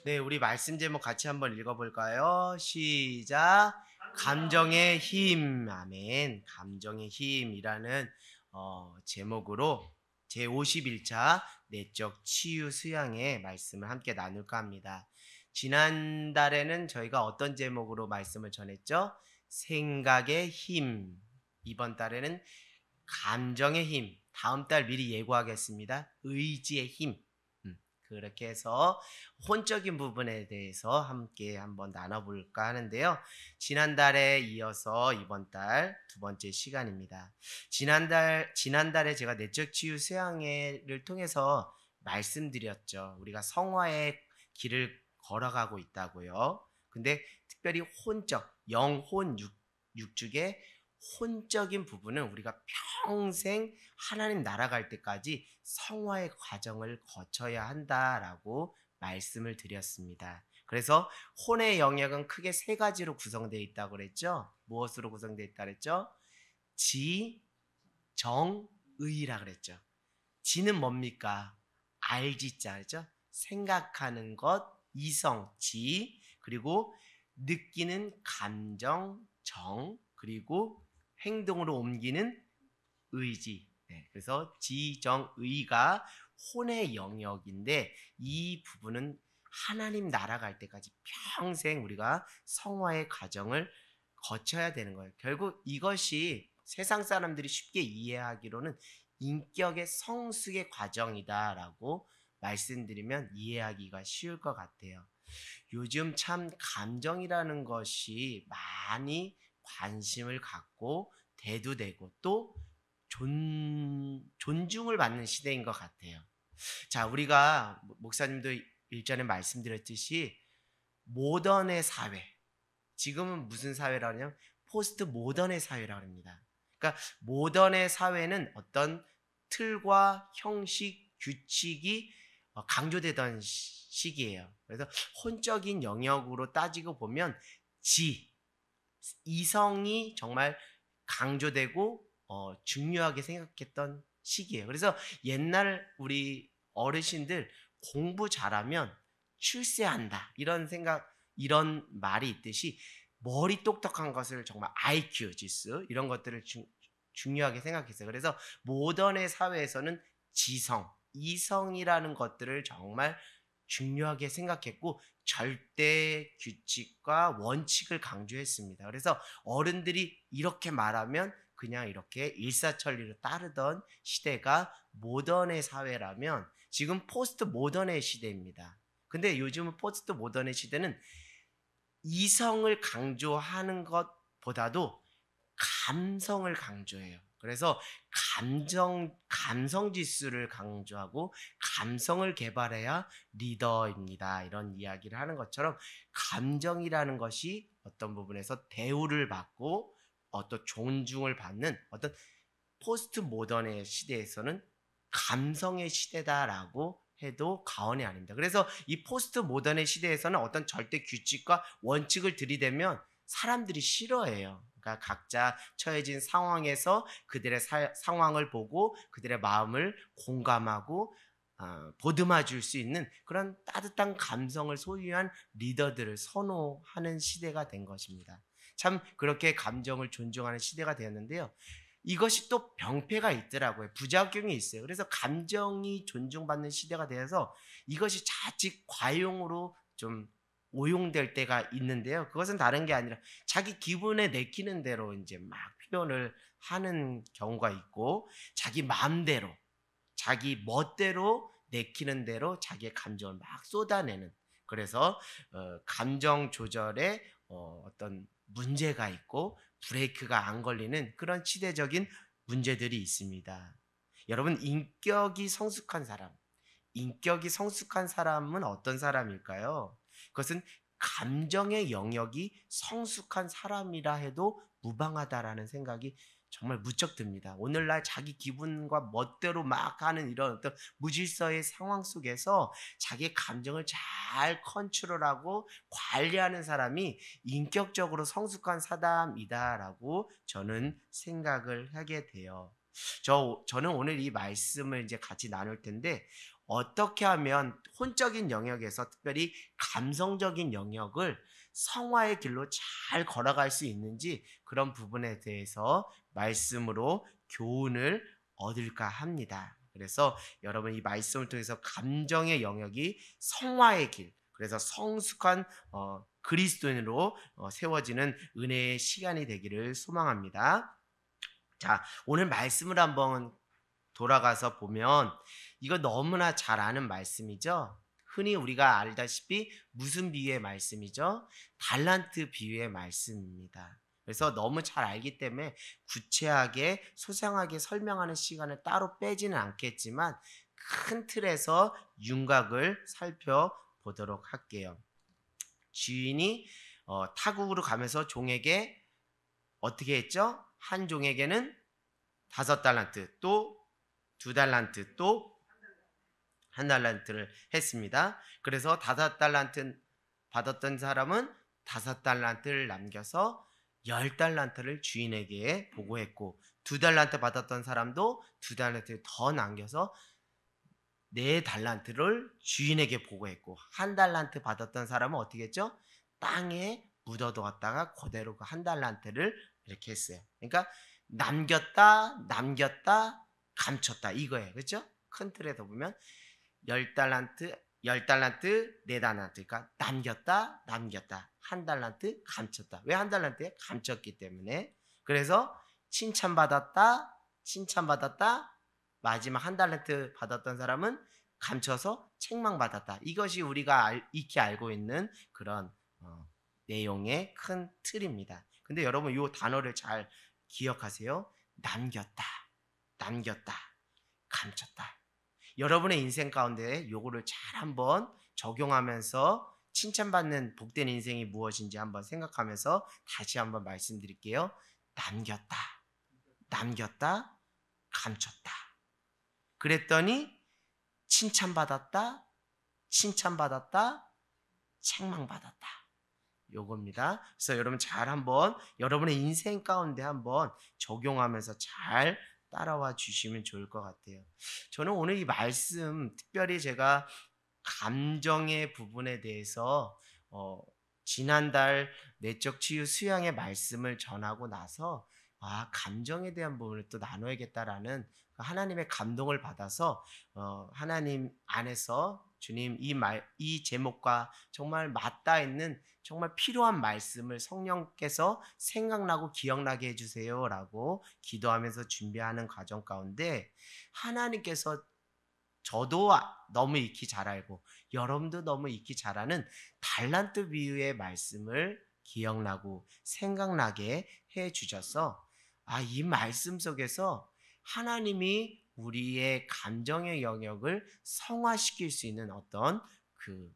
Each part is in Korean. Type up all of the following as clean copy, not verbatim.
네, 우리 말씀 제목 같이 한번 읽어볼까요? 시작. 감정의 힘. 아멘. 감정의 힘이라는 제목으로 제51차 내적 치유 수양의 말씀을 함께 나눌까 합니다. 지난달에는 저희가 어떤 제목으로 말씀을 전했죠? 생각의 힘. 이번 달에는 감정의 힘. 다음 달 미리 예고하겠습니다. 의지의 힘. 그렇게 해서 혼적인 부분에 대해서 함께 한번 나눠볼까 하는데요. 지난달에 이어서 이번 달 두 번째 시간입니다. 지난달에 제가 내적 치유 수양회를 통해서 말씀드렸죠. 우리가 성화의 길을 걸어가고 있다고요. 근데 특별히 혼적, 영혼, 육축의 혼적인 부분은 우리가 평생 하나님 나라 갈 때까지 성화의 과정을 거쳐야 한다라고 말씀을 드렸습니다. 그래서 혼의 영역은 크게 세 가지로 구성되어 있다고 그랬죠. 무엇으로 구성되어 있다고 그랬죠? 지, 정, 의라 그랬죠. 지는 뭡니까? 알지자 그랬죠? 생각하는 것, 이성, 지, 그리고 느끼는 감정, 정, 그리고 행동으로 옮기는 의지. 네, 그래서 지정의가 혼의 영역인데 이 부분은 하나님 나라 갈 때까지 평생 우리가 성화의 과정을 거쳐야 되는 거예요. 결국 이것이 세상 사람들이 쉽게 이해하기로는 인격의 성숙의 과정이다라고 말씀드리면 이해하기가 쉬울 것 같아요. 요즘 참 감정이라는 것이 많이 관심을 갖고 대두되고 또 존중을 받는 시대인 것 같아요. 자, 우리가 목사님도 일전에 말씀드렸듯이 모던의 사회, 지금은 무슨 사회라고 하냐면 포스트 모던의 사회라고 합니다. 그러니까 모던의 사회는 어떤 틀과 형식, 규칙이 강조되던 시기예요. 그래서 혼적인 영역으로 따지고 보면 이성이 정말 강조되고 중요하게 생각했던 시기예요. 그래서 옛날 우리 어르신들 공부 잘하면 출세한다 이런 말이 있듯이 머리 똑똑한 것을 정말 IQ 지수 이런 것들을 중요하게 생각했어요. 그래서 모던의 사회에서는 지성, 이성이라는 것들을 정말 중요하게 생각했고 절대 규칙과 원칙을 강조했습니다. 그래서 어른들이 이렇게 말하면 그냥 이렇게 일사천리로 따르던 시대가 모던의 사회라면 지금 포스트 모던의 시대입니다. 근데 요즘은 포스트 모던의 시대는 이성을 강조하는 것보다도 감성을 강조해요. 그래서 감성 지수를 강조하고 감성을 개발해야 리더입니다. 이런 이야기를 하는 것처럼 감정이라는 것이 어떤 부분에서 대우를 받고 어떤 존중을 받는 어떤 포스트 모던의 시대에서는 감성의 시대다라고 해도 과언이 아닙니다. 그래서 이 포스트 모던의 시대에서는 어떤 절대 규칙과 원칙을 들이대면 사람들이 싫어해요. 그러니까 각자 처해진 상황에서 그들의 상황을 보고 그들의 마음을 공감하고 보듬어 줄 수 있는 그런 따뜻한 감성을 소유한 리더들을 선호하는 시대가 된 것입니다. 참 그렇게 감정을 존중하는 시대가 되었는데요. 이것이 또 병폐가 있더라고요. 부작용이 있어요. 그래서 감정이 존중받는 시대가 되어서 이것이 자칫 과용으로 좀 오용될 때가 있는데요. 그것은 다른 게 아니라 자기 기분에 내키는 대로 이제 막 표현을 하는 경우가 있고 자기 마음대로 자기 멋대로 내키는 대로 자기의 감정을 막 쏟아내는 그래서 감정 조절에 어떤 문제가 있고 브레이크가 안 걸리는 그런 시대적인 문제들이 있습니다. 여러분 인격이 성숙한 사람은 어떤 사람일까요? 그것은 감정의 영역이 성숙한 사람이라 해도 무방하다라는 생각이 정말 무척 듭니다. 오늘날 자기 기분과 멋대로 막 하는 이런 어떤 무질서의 상황 속에서 자기의 감정을 잘 컨트롤하고 관리하는 사람이 인격적으로 성숙한 사람이다라고 저는 생각을 하게 돼요. 저는 오늘 이 말씀을 이제 같이 나눌 텐데 어떻게 하면 혼적인 영역에서 특별히 감성적인 영역을 성화의 길로 잘 걸어갈 수 있는지 그런 부분에 대해서 말씀으로 교훈을 얻을까 합니다. 그래서 여러분 이 말씀을 통해서 감정의 영역이 성화의 길, 그래서 성숙한 그리스도인으로 세워지는 은혜의 시간이 되기를 소망합니다. 자, 오늘 말씀을 한번 돌아가서 보면 이거 너무나 잘 아는 말씀이죠. 흔히 우리가 알다시피 무슨 비유의 말씀이죠? 달란트 비유의 말씀입니다. 그래서 너무 잘 알기 때문에 구체하게 소상하게 설명하는 시간을 따로 빼지는 않겠지만 큰 틀에서 윤곽을 살펴보도록 할게요. 주인이 타국으로 가면서 종에게 어떻게 했죠? 한 종에게는 5달란트, 또 2달란트, 또 1달란트를 했습니다. 그래서 5달란트 받았던 사람은 5달란트를 남겨서 10달란트를 주인에게 보고했고, 2달란트 받았던 사람도 2달란트를 더 남겨서 4달란트를 주인에게 보고했고, 1달란트 받았던 사람은 어떻게 했죠? 땅에 묻어두었다가 그대로 그 1달란트를 이렇게 했어요. 그러니까 남겼다, 감췄다 이거예요. 그렇죠? 큰 틀에서 보면 10달란트, 4달란트, 그러니까 남겼다, 1달란트, 감췄다. 왜 1달란트에? 감췄기 때문에. 그래서 칭찬받았다, 마지막 1달란트 받았던 사람은 감춰서 책망받았다. 이것이 우리가 익히 알고 있는 그런 내용의 큰 틀입니다. 근데 여러분 이 단어를 잘 기억하세요. 남겼다, 감췄다. 여러분의 인생 가운데 요거를 잘 한번 적용하면서 칭찬받는 복된 인생이 무엇인지 한번 생각하면서 다시 한번 말씀드릴게요. 남겼다, 감췄다. 그랬더니 칭찬받았다, 책망받았다. 요겁니다. 그래서 여러분 잘 한번 여러분의 인생 가운데 한번 적용하면서 잘 따라와 주시면 좋을 것 같아요. 저는 오늘 이 말씀 특별히 제가 감정의 부분에 대해서 지난달 내적 치유 수양의 말씀을 전하고 나서 감정에 대한 부분을 또 나눠야겠다라는 하나님의 감동을 받아서 하나님 안에서 주님 이 제목과 정말 맞닿아 있는 정말 필요한 말씀을 성령께서 생각나고 기억나게 해주세요 라고 기도하면서 준비하는 과정 가운데 하나님께서 저도 너무 익히 잘 알고 여러분도 너무 익히 잘 아는 달란트 비유의 말씀을 기억나고 생각나게 해주셔서 이 말씀 속에서 하나님이 우리의 감정의 영역을 성화시킬 수 있는 어떤 그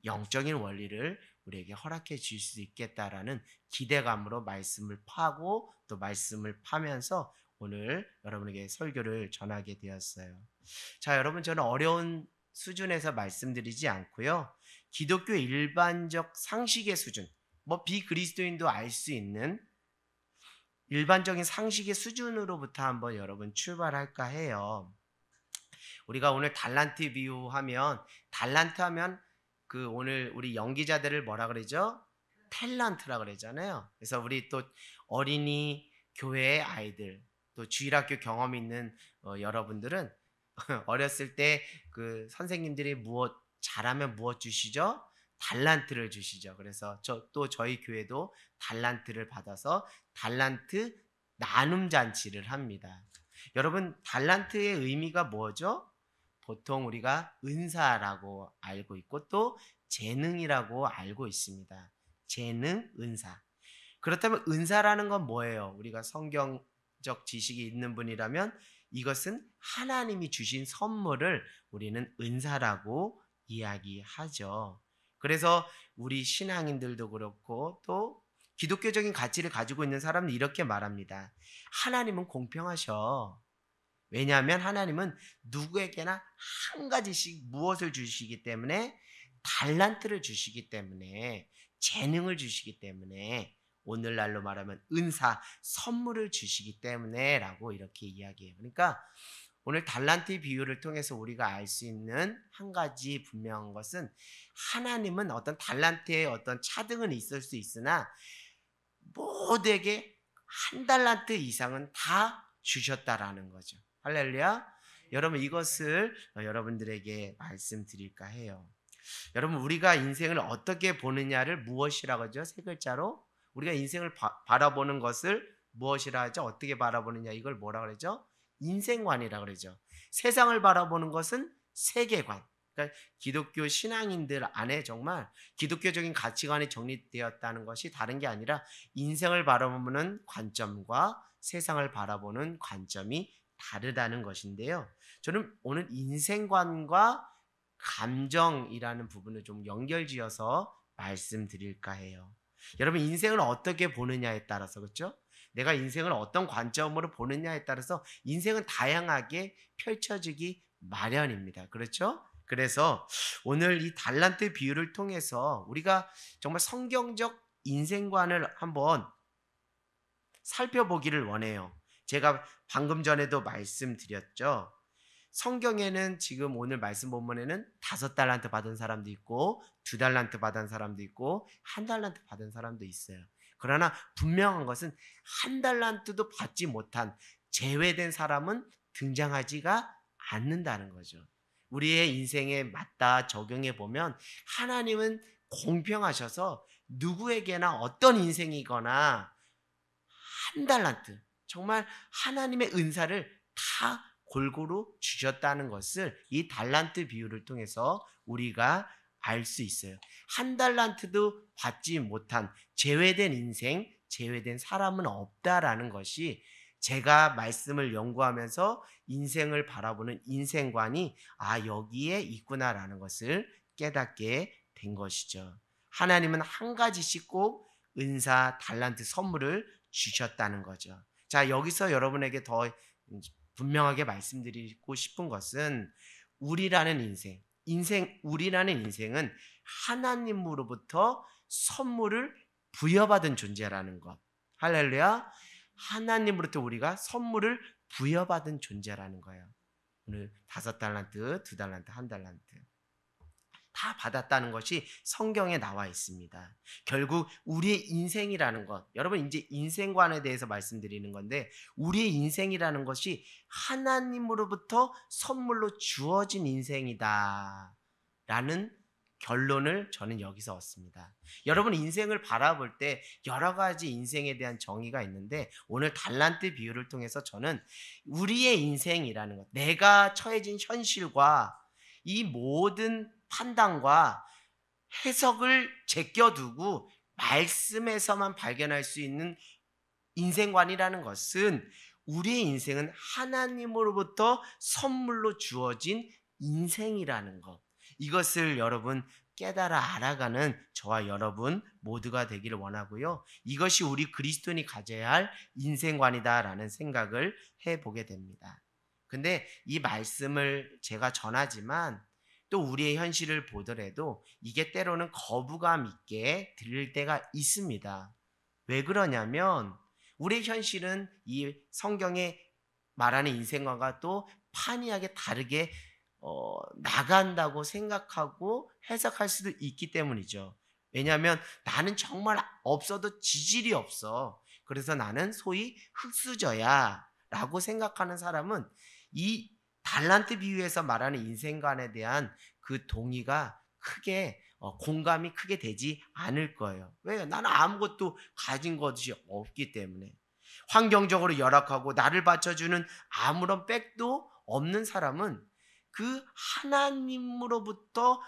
영적인 원리를 우리에게 허락해 주실 수 있겠다라는 기대감으로 말씀을 파고 또 말씀을 파면서 오늘 여러분에게 설교를 전하게 되었어요. 자, 여러분 저는 어려운 수준에서 말씀드리지 않고요. 기독교 일반적 상식의 수준, 비그리스도인도 알 수 있는 일반적인 상식의 수준으로부터 한번 여러분 출발할까 해요. 우리가 오늘 달란트 비유하면 그 오늘 우리 연기자들을 뭐라 그러죠? 탤런트라 그러잖아요. 그래서 우리 또 어린이 교회의 아이들 또 주일학교 경험 있는 여러분들은 어렸을 때 그 선생님들이 잘하면 무엇 주시죠? 달란트를 주시죠. 그래서 저희 교회도 달란트를 받아서 달란트 나눔 잔치를 합니다. 여러분 달란트의 의미가 뭐죠? 보통 우리가 은사라고 알고 있고 또 재능이라고 알고 있습니다. 재능, 은사. 그렇다면 은사라는 건 뭐예요? 우리가 성경적 지식이 있는 분이라면 이것은 하나님이 주신 선물을 우리는 은사라고 이야기하죠. 그래서 우리 신앙인들도 그렇고 또 기독교적인 가치를 가지고 있는 사람은 이렇게 말합니다. 하나님은 공평하셔. 왜냐하면 하나님은 누구에게나 한 가지씩 무엇을 주시기 때문에 달란트를 주시기 때문에 재능을 주시기 때문에 오늘날로 말하면 은사, 선물을 주시기 때문에 라고 이렇게 이야기해요. 그러니까 오늘 달란트 비유를 통해서 우리가 알 수 있는 한 가지 분명한 것은 하나님은 어떤 달란트의 어떤 차등은 있을 수 있으나 모두에게 한 달란트 이상은 다 주셨다라는 거죠. 할렐루야. 여러분 이것을 여러분들에게 말씀드릴까 해요. 여러분 우리가 인생을 어떻게 보느냐를 무엇이라고 하죠? 세 글자로 우리가 인생을 바라보는 것을 무엇이라 하죠? 어떻게 바라보느냐 이걸 뭐라 그러죠? 인생관이라고 그러죠. 세상을 바라보는 것은 세계관. 그러니까 기독교 신앙인들 안에 정말 기독교적인 가치관이 정립되었다는 것이 다른 게 아니라 인생을 바라보는 관점과 세상을 바라보는 관점이 다르다는 것인데요. 저는 오늘 인생관과 감정이라는 부분을 좀 연결지어서 말씀드릴까 해요. 여러분 인생을 어떻게 보느냐에 따라서 그렇죠? 내가 인생을 어떤 관점으로 보느냐에 따라서 인생은 다양하게 펼쳐지기 마련입니다. 그렇죠? 그래서 오늘 이 달란트 비유를 통해서 우리가 정말 성경적 인생관을 한번 살펴보기를 원해요. 제가 방금 전에도 말씀드렸죠. 성경에는 지금 오늘 말씀 본문에는 5달란트 받은 사람도 있고 2달란트 받은 사람도 있고 1달란트 받은 사람도 있어요. 그러나 분명한 것은 1달란트도 받지 못한 제외된 사람은 등장하지가 않는다는 거죠. 우리의 인생에 맞다 적용해 보면 하나님은 공평하셔서 누구에게나 어떤 인생이거나 1달란트 정말 하나님의 은사를 다 골고루 주셨다는 것을 이 달란트 비유를 통해서 우리가 알 수 있어요. 1달란트도 받지 못한 제외된 인생, 제외된 사람은 없다라는 것이 제가 말씀을 연구하면서 인생을 바라보는 인생관이 여기에 있구나라는 것을 깨닫게 된 것이죠. 하나님은 한 가지씩 꼭 은사, 달란트 선물을 주셨다는 거죠. 자, 여기서 여러분에게 더 분명하게 말씀드리고 싶은 것은 우리라는 우리라는 인생은 하나님으로부터 선물을 부여받은 존재라는 것. 할렐루야. 하나님으로부터 우리가 선물을 부여받은 존재라는 거예요. 오늘 5달란트, 2달란트, 1달란트 다 받았다는 것이 성경에 나와 있습니다. 결국 우리의 인생이라는 것, 여러분 이제 인생관에 대해서 말씀드리는 건데 우리의 인생이라는 것이 하나님으로부터 선물로 주어진 인생이다 라는 결론을 저는 여기서 얻습니다. 여러분 인생을 바라볼 때 여러 가지 인생에 대한 정의가 있는데 오늘 달란트 비유를 통해서 저는 우리의 인생이라는 것, 내가 처해진 현실과 이 모든 판단과 해석을 제껴두고 말씀에서만 발견할 수 있는 인생관이라는 것은 우리의 인생은 하나님으로부터 선물로 주어진 인생이라는 것, 이것을 여러분 깨달아 알아가는 저와 여러분 모두가 되기를 원하고요. 이것이 우리 그리스도인이 가져야 할 인생관이다라는 생각을 해보게 됩니다. 근데 이 말씀을 제가 전하지만 또 우리의 현실을 보더라도 이게 때로는 거부감 있게 들릴 때가 있습니다. 왜 그러냐면 우리의 현실은 이 성경에 말하는 인생관과 또 판이하게 다르게 나간다고 생각하고 해석할 수도 있기 때문이죠. 왜냐하면 나는 정말 없어도 지질이 없어. 그래서 나는 소위 흙수저야 라고 생각하는 사람은 이 달란트 비유에서 말하는 인생관에 대한 그 동의가 크게 공감이 크게 되지 않을 거예요. 왜? 나는 아무것도 가진 것이 없기 때문에. 환경적으로 열악하고 나를 받쳐주는 아무런 백도 없는 사람은 그 하나님으로부터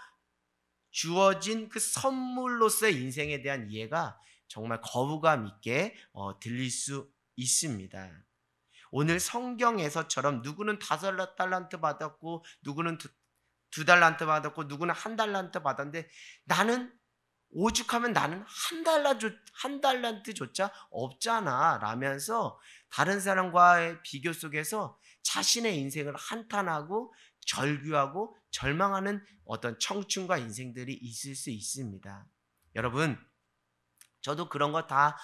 주어진 그 선물로서의 인생에 대한 이해가 정말 거부감 있게 들릴 수 있습니다. 오늘 성경에서처럼 누구는 5달란트 받았고 누구는 2달란트 받았고 누구는 1달란트 받았는데 나는 오죽하면 나는 1달란트조차 없잖아 라면서 다른 사람과의 비교 속에서 자신의 인생을 한탄하고 절규하고 절망하는 어떤 청춘과 인생들이 있을 수 있습니다. 여러분 저도 그런 거 다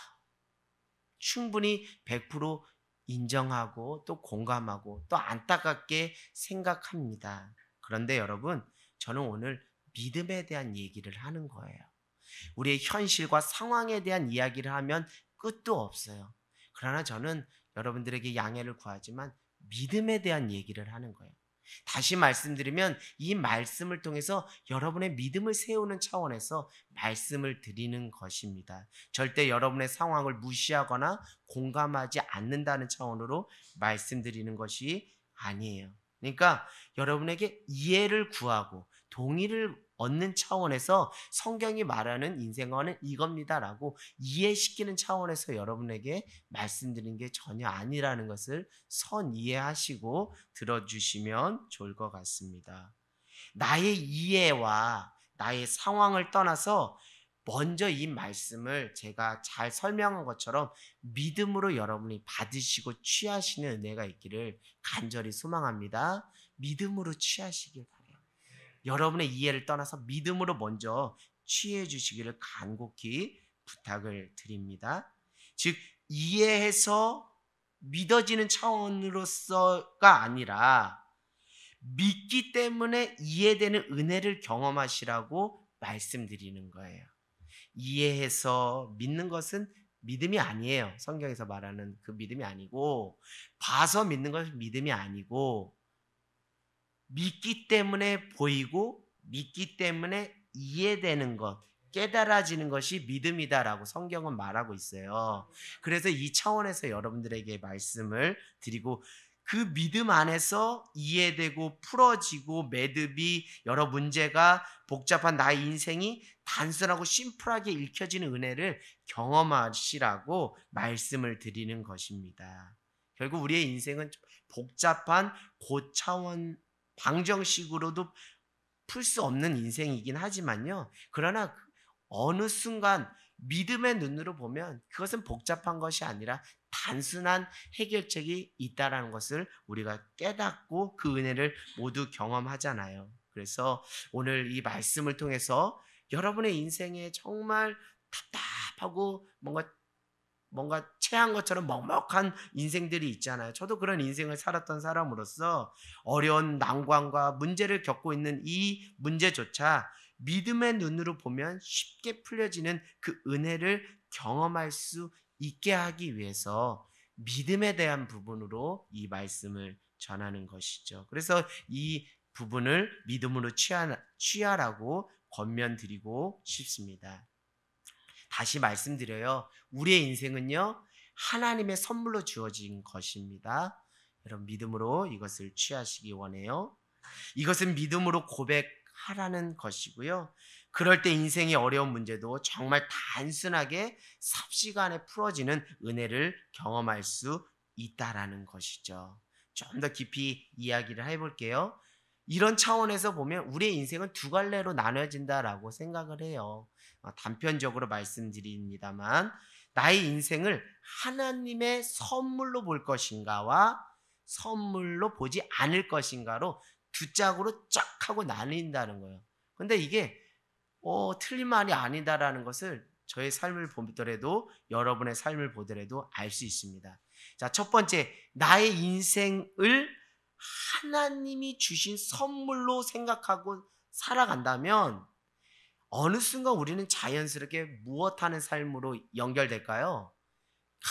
충분히 100% 인정하고 또 공감하고 또 안타깝게 생각합니다. 그런데 여러분, 저는 오늘 믿음에 대한 얘기를 하는 거예요. 우리의 현실과 상황에 대한 이야기를 하면 끝도 없어요. 그러나 저는 여러분들에게 양해를 구하지만 믿음에 대한 얘기를 하는 거예요. 다시 말씀드리면 이 말씀을 통해서 여러분의 믿음을 세우는 차원에서 말씀을 드리는 것입니다. 절대 여러분의 상황을 무시하거나 공감하지 않는다는 차원으로 말씀드리는 것이 아니에요. 그러니까 여러분에게 이해를 구하고 동의를 얻는 차원에서 성경이 말하는 인생관은 이겁니다라고 이해시키는 차원에서 여러분에게 말씀드린 게 전혀 아니라는 것을 이해하시고 들어주시면 좋을 것 같습니다. 나의 이해와 나의 상황을 떠나서 먼저 이 말씀을 제가 잘 설명한 것처럼 믿음으로 여러분이 받으시고 취하시는 은혜가 있기를 간절히 소망합니다. 믿음으로 취하시길 바랍니다. 여러분의 이해를 떠나서 믿음으로 먼저 취해 주시기를 간곡히 부탁을 드립니다. 즉 이해해서 믿어지는 차원으로서가 아니라 믿기 때문에 이해되는 은혜를 경험하시라고 말씀드리는 거예요. 이해해서 믿는 것은 믿음이 아니에요. 성경에서 말하는 그 믿음이 아니고, 봐서 믿는 것은 믿음이 아니고, 믿기 때문에 보이고 믿기 때문에 이해되는 것, 깨달아지는 것이 믿음이다라고 성경은 말하고 있어요. 그래서 이 차원에서 여러분들에게 말씀을 드리고, 그 믿음 안에서 이해되고 풀어지고 매듭이, 여러 문제가 복잡한 나의 인생이 단순하고 심플하게 읽혀지는 은혜를 경험하시라고 말씀을 드리는 것입니다. 결국 우리의 인생은 복잡한 고차원 방정식으로도 풀 수 없는 인생이긴 하지만요. 그러나 어느 순간 믿음의 눈으로 보면 그것은 복잡한 것이 아니라 단순한 해결책이 있다라는 것을 우리가 깨닫고 그 은혜를 모두 경험하잖아요. 그래서 오늘 이 말씀을 통해서 여러분의 인생에 정말 답답하고 뭔가 체한 것처럼 먹먹한 인생들이 있잖아요. 저도 그런 인생을 살았던 사람으로서 어려운 난관과 문제를 겪고 있는 이 문제조차 믿음의 눈으로 보면 쉽게 풀려지는 그 은혜를 경험할 수 있게 하기 위해서 믿음에 대한 부분으로 이 말씀을 전하는 것이죠. 그래서 이 부분을 믿음으로 취하라고 권면드리고 싶습니다. 다시 말씀드려요. 우리의 인생은요, 하나님의 선물로 주어진 것입니다. 여러분 믿음으로 이것을 취하시기 원해요. 이것은 믿음으로 고백하라는 것이고요. 그럴 때 인생의 어려운 문제도 정말 단순하게 삽시간에 풀어지는 은혜를 경험할 수 있다라는 것이죠. 좀 더 깊이 이야기를 해볼게요. 이런 차원에서 보면 우리의 인생은 두 갈래로 나눠진다라고 생각을 해요. 단편적으로 말씀드립니다만, 나의 인생을 하나님의 선물로 볼 것인가와 선물로 보지 않을 것인가로 두 짝으로 쫙 하고 나뉜다는 거예요. 근데 이게 틀린 말이 아니다라는 것을 저의 삶을 보더라도 여러분의 삶을 보더라도 알 수 있습니다. 자, 첫 번째, 나의 인생을 하나님이 주신 선물로 생각하고 살아간다면 어느 순간 우리는 자연스럽게 무엇하는 삶으로 연결될까요?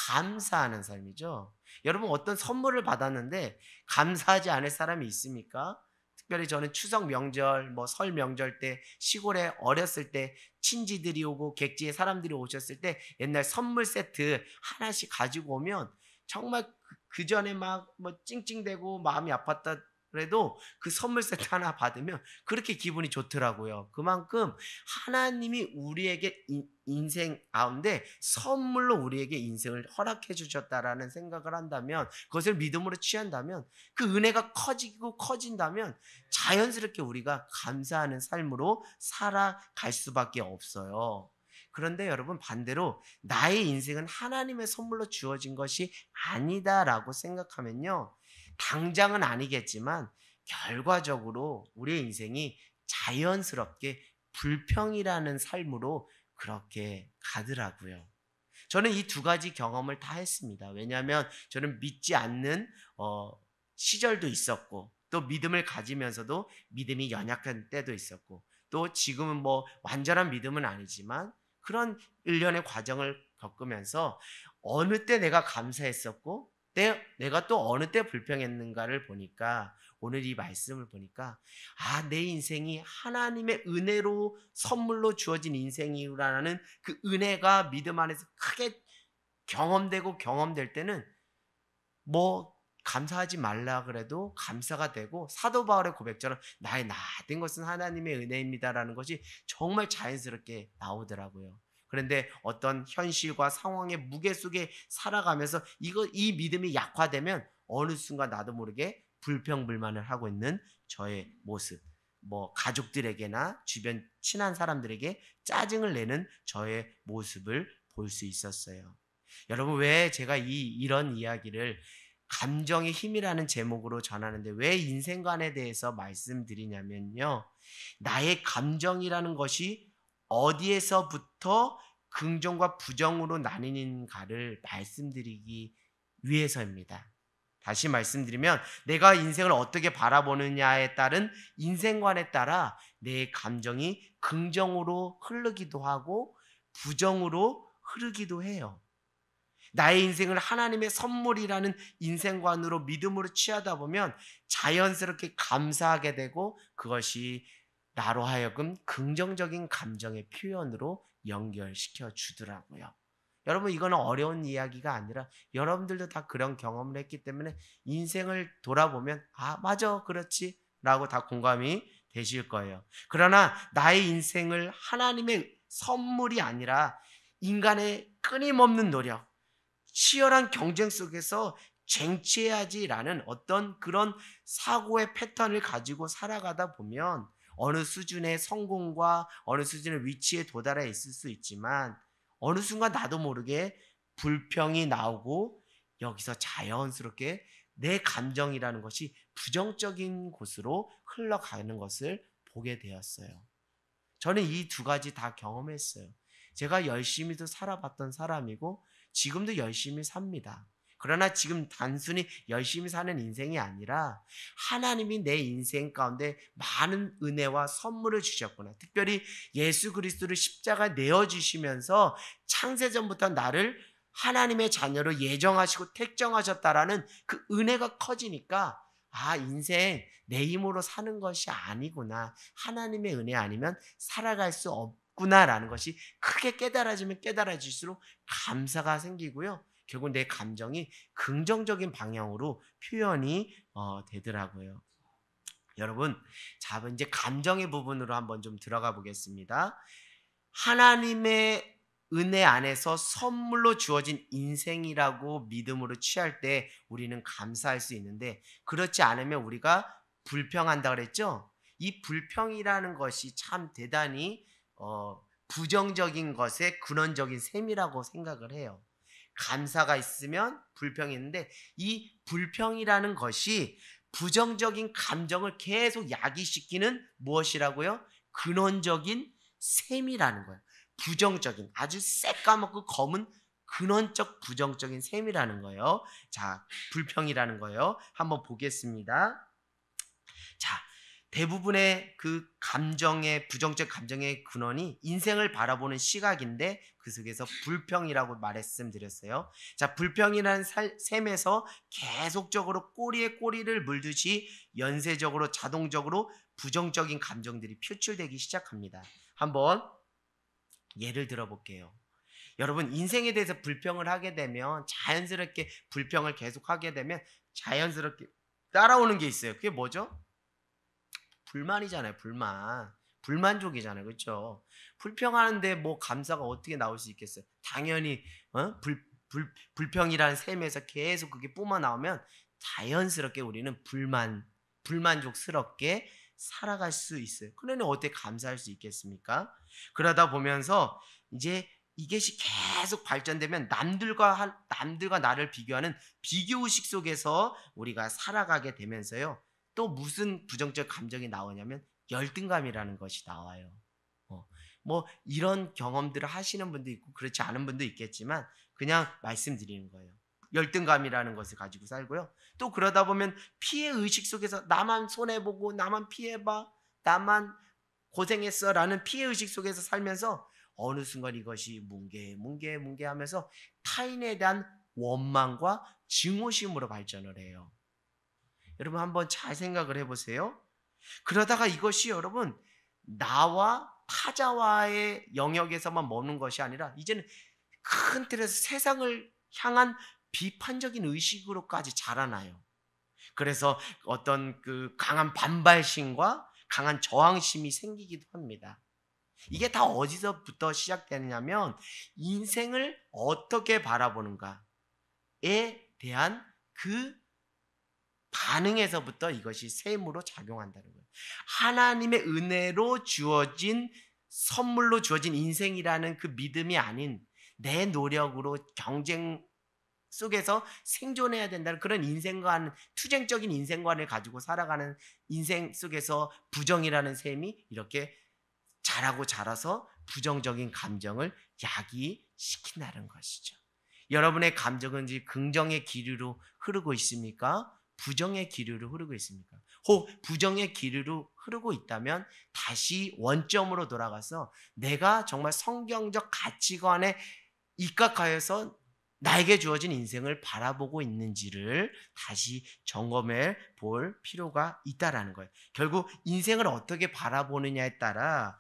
감사하는 삶이죠. 여러분 어떤 선물을 받았는데 감사하지 않을 사람이 있습니까? 특별히 저는 추석 명절, 설 명절 때 시골에 어렸을 때 친지들이 오고 객지에 사람들이 오셨을 때 옛날 선물 세트 하나씩 가지고 오면 정말 그 전에 막 찡찡대고 마음이 아팠다 그래도 그 선물 세트 하나 받으면 그렇게 기분이 좋더라고요. 그만큼 하나님이 우리에게 인생 가운데 선물로 우리에게 인생을 허락해 주셨다라는 생각을 한다면, 그것을 믿음으로 취한다면, 그 은혜가 커지고 커진다면 자연스럽게 우리가 감사하는 삶으로 살아갈 수밖에 없어요. 그런데 여러분 반대로 나의 인생은 하나님의 선물로 주어진 것이 아니다라고 생각하면요, 당장은 아니겠지만 결과적으로 우리의 인생이 자연스럽게 불평이라는 삶으로 그렇게 가더라고요. 저는 이 두 가지 경험을 다 했습니다. 왜냐하면 저는 믿지 않는 시절도 있었고, 또 믿음을 가지면서도 믿음이 연약한 때도 있었고, 또 지금은 뭐 완전한 믿음은 아니지만 그런 일련의 과정을 겪으면서 어느 때 내가 감사했었고 내가 또 어느 때 불평했는가를 보니까, 오늘 이 말씀을 보니까 내 인생이 하나님의 은혜로 선물로 주어진 인생이라는 그 은혜가 믿음 안에서 크게 경험되고 경험될 때는 뭐 감사하지 말라 그래도 감사가 되고, 사도 바울의 고백처럼 나의 나된 것은 하나님의 은혜입니다라는 것이 정말 자연스럽게 나오더라고요. 그런데 어떤 현실과 상황의 무게 속에 살아가면서 이 믿음이 약화되면 어느 순간 나도 모르게 불평불만을 하고 있는 저의 모습, 뭐 가족들에게나 주변 친한 사람들에게 짜증을 내는 저의 모습을 볼 수 있었어요. 여러분, 왜 제가 이런 이야기를 감정의 힘이라는 제목으로 전하는데 왜 인생관에 대해서 말씀드리냐면요, 나의 감정이라는 것이 어디에서부터 긍정과 부정으로 나뉘는가를 말씀드리기 위해서입니다. 다시 말씀드리면, 내가 인생을 어떻게 바라보느냐에 따른 인생관에 따라 내 감정이 긍정으로 흐르기도 하고 부정으로 흐르기도 해요. 나의 인생을 하나님의 선물이라는 인생관으로 믿음으로 취하다 보면 자연스럽게 감사하게 되고, 그것이 나로 하여금 긍정적인 감정의 표현으로 연결시켜 주더라고요. 여러분, 이거는 어려운 이야기가 아니라 여러분들도 다 그런 경험을 했기 때문에 인생을 돌아보면 맞아, 그렇지 라고 다 공감이 되실 거예요. 그러나 나의 인생을 하나님의 선물이 아니라 인간의 끊임없는 노력, 치열한 경쟁 속에서 쟁취해야지라는 어떤 그런 사고의 패턴을 가지고 살아가다 보면 어느 수준의 성공과 어느 수준의 위치에 도달해 있을 수 있지만, 어느 순간 나도 모르게 불평이 나오고 여기서 자연스럽게 내 감정이라는 것이 부정적인 곳으로 흘러가는 것을 보게 되었어요. 저는 이 두 가지 다 경험했어요. 제가 열심히도 살아봤던 사람이고 지금도 열심히 삽니다. 그러나 지금 단순히 열심히 사는 인생이 아니라 하나님이 내 인생 가운데 많은 은혜와 선물을 주셨구나. 특별히 예수 그리스도를 십자가 내어주시면서 창세전부터 나를 하나님의 자녀로 예정하시고 택정하셨다라는 그 은혜가 커지니까 인생 내 힘으로 사는 것이 아니구나. 하나님의 은혜 아니면 살아갈 수 없구나라는 것이 크게 깨달아지면 깨달아질수록 감사가 생기고요. 결국 내 감정이 긍정적인 방향으로 표현이 되더라고요. 여러분, 자, 이제 감정의 부분으로 한번 좀 들어가 보겠습니다. 하나님의 은혜 안에서 선물로 주어진 인생이라고 믿음으로 취할 때 우리는 감사할 수 있는데, 그렇지 않으면 우리가 불평한다 그랬죠? 이 불평이라는 것이 참 대단히 부정적인 것의 근원적인 셈이라고 생각을 해요. 감사가 있으면 불평이 있는데, 이 불평이라는 것이 부정적인 감정을 계속 야기시키는 무엇이라고요? 근원적인 셈이라는 거예요. 부정적인, 아주 새까맣고 검은 근원적 부정적인 셈이라는 거예요. 자, 불평이라는 거예요. 한번 보겠습니다. 자, 대부분의 그 감정의, 부정적 감정의 근원이 인생을 바라보는 시각인데, 그 속에서 불평이라고 말씀드렸어요. 자, 불평이라는 셈에서 계속적으로 꼬리에 꼬리를 물듯이 연쇄적으로 자동적으로 부정적인 감정들이 표출되기 시작합니다. 한번 예를 들어 볼게요. 여러분, 인생에 대해서 불평을 하게 되면, 자연스럽게 불평을 계속하게 되면 자연스럽게 따라오는 게 있어요. 그게 뭐죠? 불만이잖아요. 불만족이잖아요. 그렇죠? 불평하는데 뭐 감사가 어떻게 나올 수 있겠어요? 당연히 불평이라는 셈에서 계속 그게 뿜어 나오면 자연스럽게 우리는 불만족스럽게 살아갈 수 있어요. 그러니 어떻게 감사할 수 있겠습니까? 그러다 보면서 이제 이것이 계속 발전되면 남들과 나를 비교하는 비교의식 속에서 우리가 살아가게 되면서요, 또 무슨 부정적 감정이 나오냐면 열등감이라는 것이 나와요. 뭐 이런 경험들을 하시는 분도 있고 그렇지 않은 분도 있겠지만 그냥 말씀드리는 거예요. 열등감이라는 것을 가지고 살고요. 또 그러다 보면 피해 의식 속에서 나만 손해보고 나만 피해봐, 나만 고생했어라는 피해 의식 속에서 살면서 어느 순간 이것이 뭉게 하면서 타인에 대한 원망과 증오심으로 발전을 해요. 여러분 한번 잘 생각을 해보세요. 그러다가 이것이 여러분 나와 타자와의 영역에서만 머무는 것이 아니라 이제는 큰 틀에서 세상을 향한 비판적인 의식으로까지 자라나요. 그래서 어떤 그 강한 반발심과 강한 저항심이 생기기도 합니다. 이게 다 어디서부터 시작되느냐면 인생을 어떻게 바라보는가에 대한 그 반응에서부터 이것이 셈으로 작용한다는 거예요. 하나님의 은혜로 주어진 선물로 주어진 인생이라는 그 믿음이 아닌 내 노력으로 경쟁 속에서 생존해야 된다는 그런 인생관, 투쟁적인 인생관을 가지고 살아가는 인생 속에서 부정이라는 셈이 이렇게 자라서 부정적인 감정을 야기시킨다는 것이죠. 여러분의 감정은 긍정의 기류로 흐르고 있습니까? 부정의 기류로 흐르고 있습니까? 혹 부정의 기류로 흐르고 있다면 다시 원점으로 돌아가서 내가 정말 성경적 가치관에 입각하여서 나에게 주어진 인생을 바라보고 있는지를 다시 점검해 볼 필요가 있다라는 거예요. 결국 인생을 어떻게 바라보느냐에 따라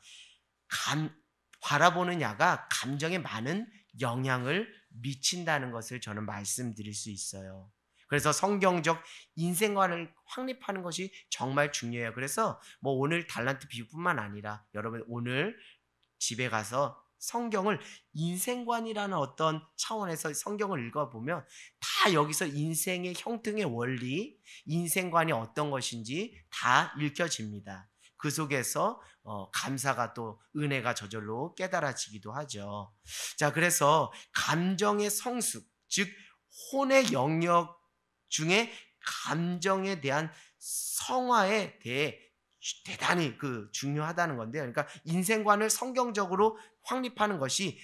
바라보느냐가 감정에 많은 영향을 미친다는 것을 저는 말씀드릴 수 있어요. 그래서 성경적 인생관을 확립하는 것이 정말 중요해요. 그래서 뭐 오늘 달란트 비유뿐만 아니라 여러분 오늘 집에 가서 성경을 인생관이라는 어떤 차원에서 성경을 읽어보면 다 여기서 인생의 형통의 원리, 인생관이 어떤 것인지 다 읽혀집니다. 그 속에서 감사가 또 은혜가 저절로 깨달아지기도 하죠. 자, 그래서 감정의 성숙, 즉 혼의 영역 중에 감정에 대한 성화에 대해 대단히 중요하다는 건데요. 그러니까 인생관을 성경적으로 확립하는 것이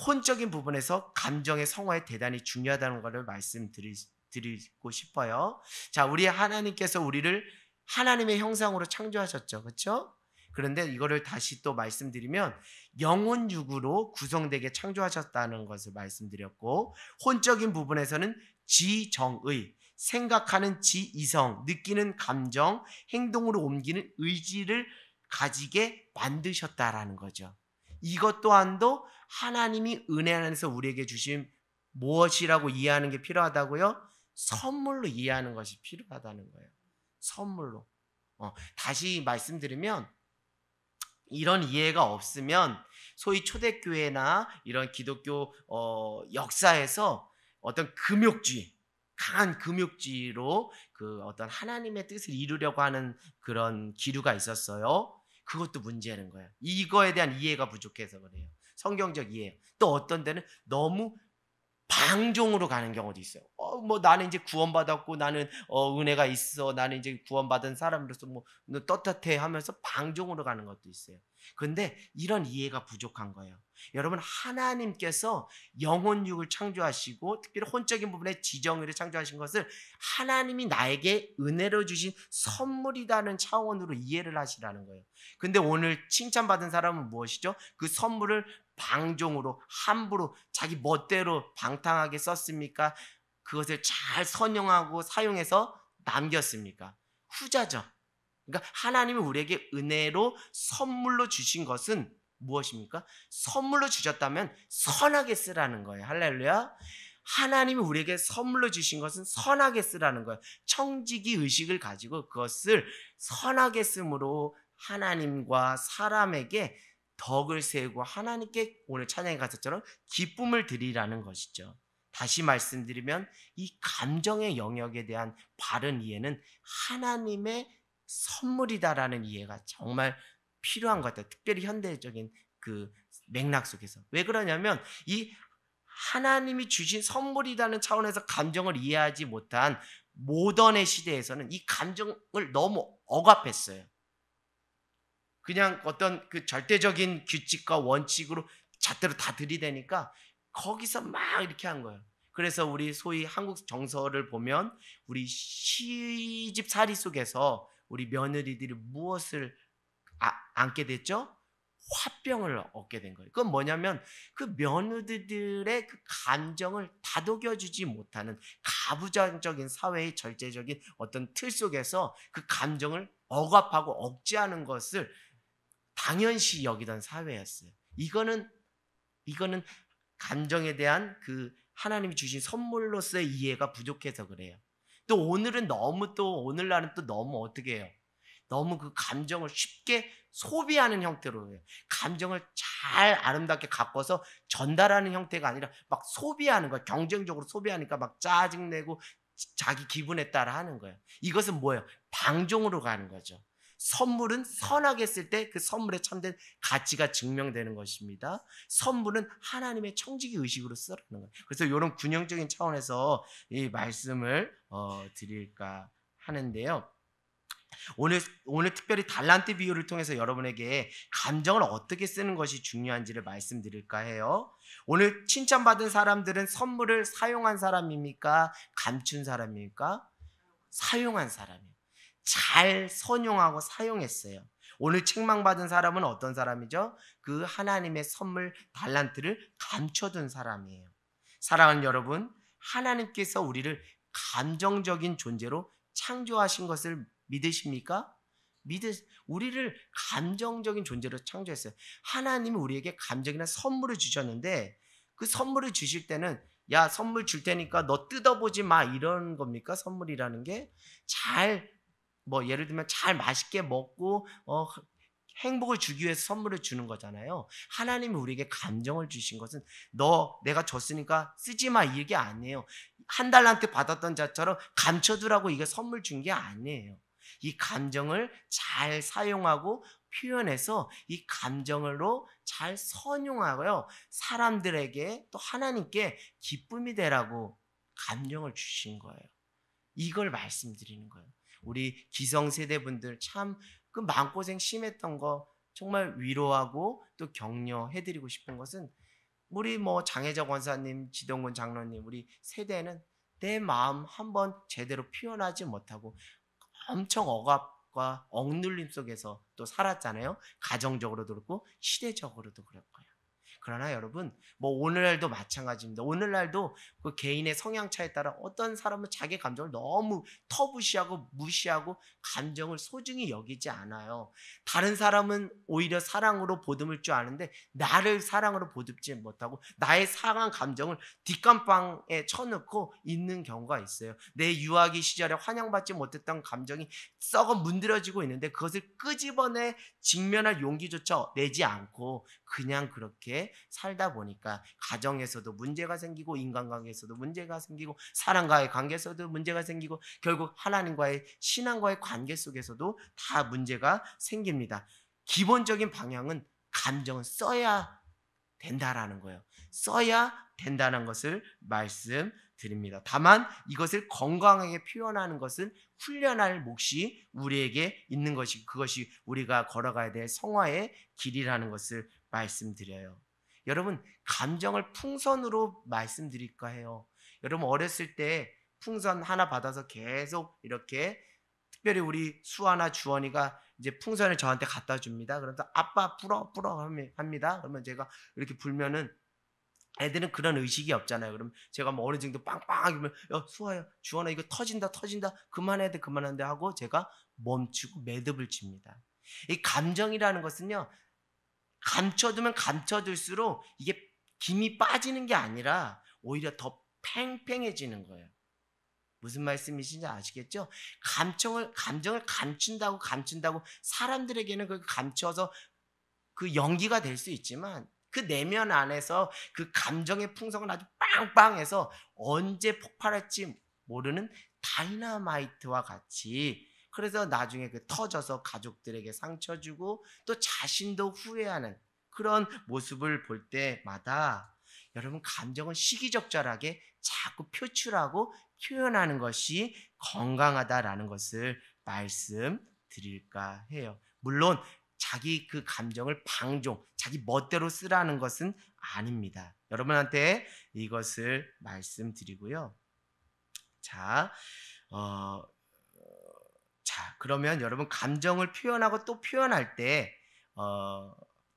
혼적인 부분에서 감정의 성화에 대단히 중요하다는 것을 말씀드리고 싶어요. 자, 우리 하나님께서 우리를 하나님의 형상으로 창조하셨죠. 그렇죠? 그런데 이거를 다시 또 말씀드리면 영혼 육으로 구성되게 창조하셨다는 것을 말씀드렸고, 혼적인 부분에서는 지정의, 생각하는 지이성, 느끼는 감정, 행동으로 옮기는 의지를 가지게 만드셨다라는 거죠. 이것 또한도 하나님이 은혜 안에서 우리에게 주신 무엇이라고 이해하는 게 필요하다고요? 선물로 이해하는 것이 필요하다는 거예요. 선물로. 다시 말씀드리면 이런 이해가 없으면 소위 초대교회나 이런 기독교 역사에서 어떤 금욕주의, 강한 금욕주의로 어떤 하나님의 뜻을 이루려고 하는 그런 기류가 있었어요. 그것도 문제는 거예요. 이거에 대한 이해가 부족해서 그래요. 성경적 이해. 또 어떤 데는 너무 방종으로 가는 경우도 있어요. 뭐 나는 이제 구원받았고 나는 은혜가 있어. 나는 이제 구원받은 사람으로서 뭐 떳떳해 하면서 방종으로 가는 것도 있어요. 그런데 이런 이해가 부족한 거예요. 여러분 하나님께서 영혼육을 창조하시고 특별히 혼적인 부분에 지정의를 창조하신 것을 하나님이 나에게 은혜로 주신 선물이라는 차원으로 이해를 하시라는 거예요. 근데 오늘 칭찬받은 사람은 무엇이죠? 그 선물을 방종으로 함부로 자기 멋대로 방탕하게 썼습니까? 그것을 잘 선용하고 사용해서 남겼습니까? 후자죠. 그러니까 하나님이 우리에게 은혜로 선물로 주신 것은 무엇입니까? 선물로 주셨다면 선하게 쓰라는 거예요. 할렐루야. 하나님이 우리에게 선물로 주신 것은 선하게 쓰라는 거예요. 청지기 의식을 가지고 그것을 선하게 쓰므로 하나님과 사람에게 덕을 세우고 하나님께 오늘 찬양의 가사처럼 기쁨을 드리라는 것이죠. 다시 말씀드리면 이 감정의 영역에 대한 바른 이해는 하나님의 선물이다라는 이해가 정말 필요한 것 같아요. 특별히 현대적인 그 맥락 속에서. 왜 그러냐면 이 하나님이 주신 선물이라는 차원에서 감정을 이해하지 못한 모던의 시대에서는 이 감정을 너무 억압했어요. 그냥 어떤 그 절대적인 규칙과 원칙으로 잣대로 다 들이대니까 거기서 막 이렇게 한 거예요. 그래서 우리 소위 한국 정서를 보면 우리 시집살이 속에서 우리 며느리들이 무엇을 안게 됐죠? 화병을 얻게 된 거예요. 그건 뭐냐면 그 며느리들의 그 감정을 다독여주지 못하는 가부장적인 사회의 절제적인 어떤 틀 속에서 그 감정을 억압하고 억제하는 것을 당연시 여기던 사회였어요. 이거는 감정에 대한 그 하나님이 주신 선물로서의 이해가 부족해서 그래요. 또 오늘날은 또 너무 어떻게 해요? 너무 그 감정을 쉽게 소비하는 형태로 해요. 감정을 잘 아름답게 가꿔서 전달하는 형태가 아니라 막 소비하는 거예요. 경쟁적으로 소비하니까 막 짜증내고 자기 기분에 따라 하는 거예요. 이것은 뭐예요? 방종으로 가는 거죠. 선물은 선하게 쓸 때 그 선물에 참된 가치가 증명되는 것입니다. 선물은 하나님의 청지기 의식으로 쓰라는 거예요. 그래서 이런 균형적인 차원에서 이 말씀을 드릴까 하는데요. 오늘 특별히 달란트 비유를 통해서 여러분에게 감정을 어떻게 쓰는 것이 중요한지를 말씀드릴까 해요. 오늘 칭찬받은 사람들은 선물을 사용한 사람입니까? 감춘 사람입니까? 사용한 사람이에요. 잘 선용하고 사용했어요. 오늘 책망받은 사람은 어떤 사람이죠? 그 하나님의 선물 달란트를 감춰둔 사람이에요. 사랑하는 여러분, 하나님께서 우리를 감정적인 존재로 창조하신 것을 믿으십니까? 우리를 감정적인 존재로 창조했어요. 하나님이 우리에게 감정이나 선물을 주셨는데 그 선물을 주실 때는 야, 선물 줄 테니까 너 뜯어보지 마 이런 겁니까? 선물이라는 게 예를 들면 잘 맛있게 먹고 행복을 주기 위해서 선물을 주는 거잖아요. 하나님이 우리에게 감정을 주신 것은 내가 줬으니까 쓰지 마 이게 아니에요. 한 달란트 받았던 자처럼 감춰두라고 이게 선물 준 게 아니에요. 이 감정을 잘 사용하고 표현해서 이 감정으로 잘 선용하고요. 사람들에게 또 하나님께 기쁨이 되라고 감정을 주신 거예요. 이걸 말씀드리는 거예요. 우리 기성세대 분들 참 그 마음고생 심했던 거 정말 위로하고 또 격려해드리고 싶은 것은 우리 장혜자 권사님, 지동근 장로님 우리 세대는 내 마음 한번 제대로 표현하지 못하고 엄청 억압과 억눌림 속에서 또 살았잖아요. 가정적으로도 그렇고 시대적으로도 그럴 거예요. 그러나 여러분 오늘날도 마찬가지입니다. 오늘날도 그 개인의 성향차에 따라 어떤 사람은 자기 감정을 너무 터부시하고 무시하고 감정을 소중히 여기지 않아요. 다른 사람은 오히려 사랑으로 보듬을 줄 아는데 나를 사랑으로 보듬지 못하고 나의 상한 감정을 뒷감방에 쳐넣고 있는 경우가 있어요. 내 유아기 시절에 환영받지 못했던 감정이 썩어 문드러지고 있는데 그것을 끄집어내 직면할 용기조차 내지 않고 그냥 그렇게 살다 보니까 가정에서도 문제가 생기고 인간관계에서도 문제가 생기고 사람과의 관계에서도 문제가 생기고 결국 하나님과의 신앙과의 관계 속에서도 다 문제가 생깁니다. 기본적인 방향은 감정은 써야 된다라는 거예요. 써야 된다는 것을 말씀드립니다. 다만 이것을 건강하게 표현하는 것은 훈련할 몫이 우리에게 있는 것이 그것이 우리가 걸어가야 될 성화의 길이라는 것을 말씀드려요. 여러분 감정을 풍선으로 말씀드릴까 해요. 여러분 어렸을 때 풍선 하나 받아서 계속 이렇게 특별히 우리 수아나 주원이가 이제 풍선을 저한테 갖다 줍니다. 그래서 아빠 불어 합니다. 그러면 제가 이렇게 불면은 애들은 그런 의식이 없잖아요. 그럼 제가 어느 정도 빵빵하게 불면 야 수아야 주원아 이거 터진다 그만해야 돼 하고 제가 멈추고 매듭을 칩니다. 이 감정이라는 것은요 감춰두면 감춰둘수록 이게 김이 빠지는 게 아니라 오히려 더 팽팽해지는 거예요. 무슨 말씀이신지 아시겠죠? 감정을 감춘다고 사람들에게는 그 감춰서 그 연기가 될 수 있지만 그 내면 안에서 그 감정의 풍성은 아주 빵빵해서 언제 폭발할지 모르는 다이너마이트와 같이 그래서 나중에 그 터져서 가족들에게 상처 주고 또 자신도 후회하는 그런 모습을 볼 때마다 여러분 감정은 시기적절하게 자꾸 표출하고 표현하는 것이 건강하다라는 것을 말씀드릴까 해요. 물론 자기 그 감정을 자기 멋대로 쓰라는 것은 아닙니다. 여러분한테 이것을 말씀드리고요. 자, 그러면 여러분 감정을 표현하고 또 표현할 때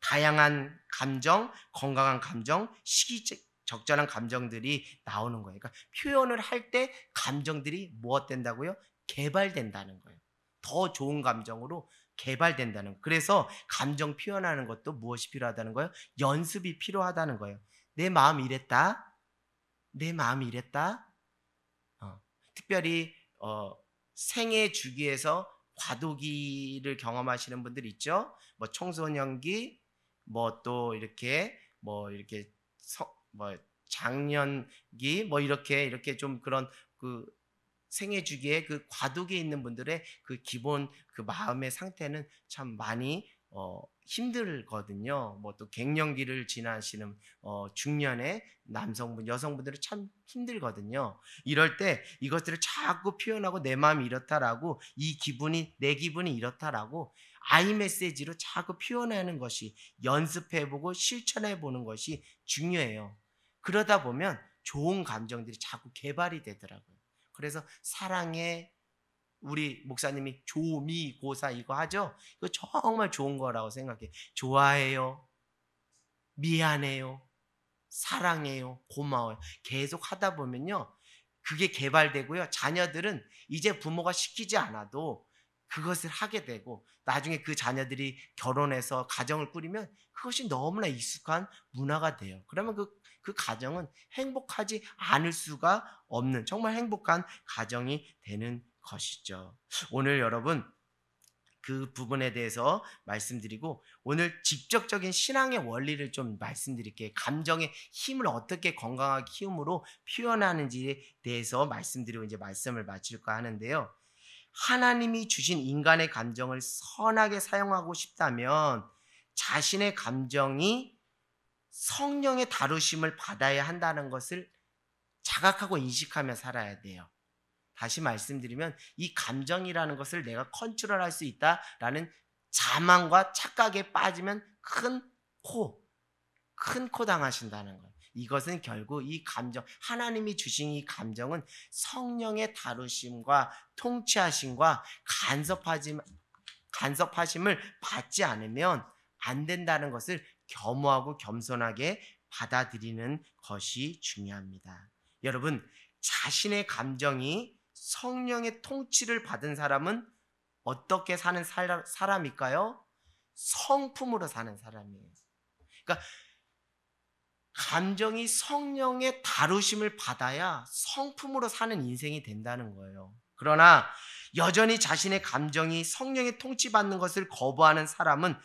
다양한 감정, 건강한 감정, 적절한 감정들이 나오는 거예요. 그러니까 표현을 할 때 감정들이 무엇된다고요? 개발된다는 거예요. 더 좋은 감정으로 개발된다는 거예요. 그래서 감정 표현하는 것도 무엇이 필요하다는 거예요? 연습이 필요하다는 거예요. 내 마음이 이랬다. 내 마음이 이랬다. 특별히 생애 주기에서 과도기를 경험하시는 분들 있죠. 뭐 청소년기, 뭐 또 이렇게 장년기, 뭐 이렇게 좀 그런 그 생애 주기에 그 과도기에 있는 분들의 그 기본 그 마음의 상태는 참 많이 힘들거든요. 뭐 또 갱년기를 지나시는 중년의 남성분, 여성분들은 참 힘들거든요. 이럴 때 이것들을 자꾸 표현하고 내 마음이 이렇다라고, 내 기분이 이렇다라고 아이 메시지로 자꾸 표현하는 것이, 연습해보고 실천해보는 것이 중요해요. 그러다 보면 좋은 감정들이 자꾸 개발이 되더라고요. 그래서 사랑해, 우리 목사님이 조미고사 이거 하죠? 이거 정말 좋은 거라고 생각해. 좋아해요, 미안해요, 사랑해요, 고마워요. 계속 하다 보면요, 그게 개발되고요. 자녀들은 이제 부모가 시키지 않아도 그것을 하게 되고, 나중에 그 자녀들이 결혼해서 가정을 꾸리면 그것이 너무나 익숙한 문화가 돼요. 그러면 그 가정은 행복하지 않을 수가 없는 정말 행복한 가정이 되는 것이죠. 오늘 여러분 그 부분에 대해서 말씀드리고, 오늘 직접적인 신앙의 원리를 좀 말씀드릴게요. 감정의 힘을 어떻게 건강하게 키움으로 표현하는지에 대해서 말씀드리고 이제 말씀을 마칠까 하는데요. 하나님이 주신 인간의 감정을 선하게 사용하고 싶다면 자신의 감정이 성령의 다루심을 받아야 한다는 것을 자각하고 인식하며 살아야 돼요. 다시 말씀드리면 이 감정이라는 것을 내가 컨트롤할 수 있다라는 자만과 착각에 빠지면 큰 코 당하신다는 거예요. 이것은 결국 이 감정, 하나님이 주신 이 감정은 성령의 다루심과 통치하심과 간섭하심을 받지 않으면 안 된다는 것을 겸허하고 겸손하게 받아들이는 것이 중요합니다. 여러분, 자신의 감정이 성령의 통치를 받은 사람은 어떻게 사는 사람일까요? 성품으로 사는 사람이에요. 그러니까 감정이 성령의 다루심을 받아야 성품으로 사는 인생이 된다는 거예요. 그러나 여전히 자신의 감정이 성령의 통치받는 것을 거부하는 사람은